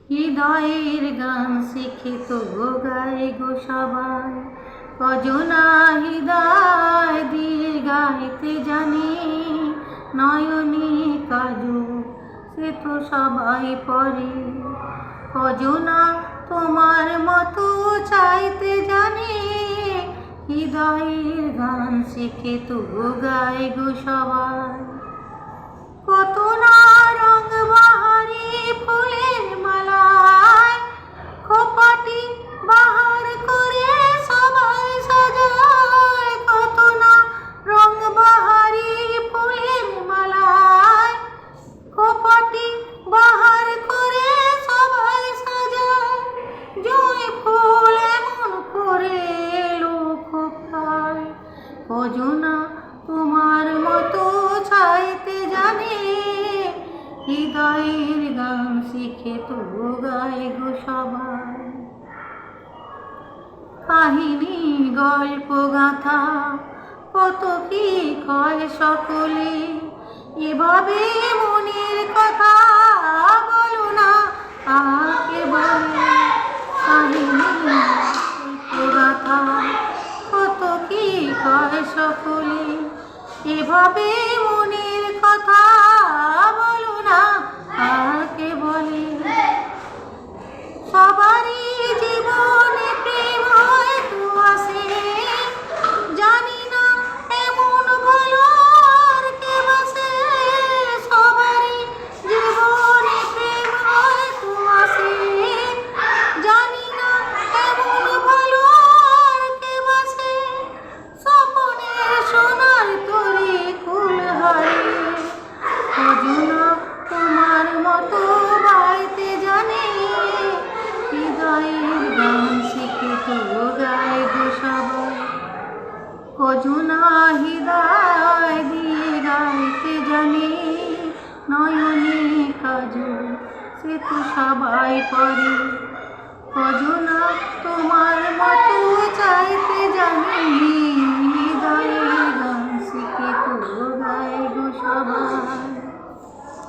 হৃদয়ের গান শিখে তবু গায় গো সবাই, কজনা হৃদয় দিয়ে গাইতে জানে, নয়নে কাজু সে তো সবাই পড়ে, কজনা তোমার মতো চাইতে জানে, হৃদয়ের গান শিখে তবু গায় গো সবাই। কত না রঙ বাহারি ফুলের মালায় খোপাটি বাহার করে সবাই সাজায়, কত না রঙ বাহারি ফুলের মালায় খোপাটি বাহার করে সবাই সাজায়, জুঁই ফুল এমন করে এলো খোপায়, কজনা তোমার মতো চাইতে জানে, হৃদয়ের গান শিখে তবু গায় গো সবাই। কাহিনী গল্প গাথা কত কি কয় সকলে, এভাবে মনের কথা বলো না আকে বলে, কাহিনী গল্প গাথা কত কি কয় সকলে, এভাবে মনের কথা বলো না আকে বলে। সবারই জীবনে প্রেম হয়তো আসে, জানি না এমন ভালো আর কে বাসে, সবারই জীবনে প্রেম হয়তো আসে, জানি না এমন ভালো আর কে বাসে, স্বপ্নের সোনার তরি কুল হারিয়ে, কজনা তোমার মতো গাইতে জানে, হৃদয়ের গান শিখে তবু গায় গো সবাই, কজনা হৃদয় দিয়ে গাইতে জানে, নয়নে কাজু সে তো সবাই পড়ে, কজনা তোমার মতো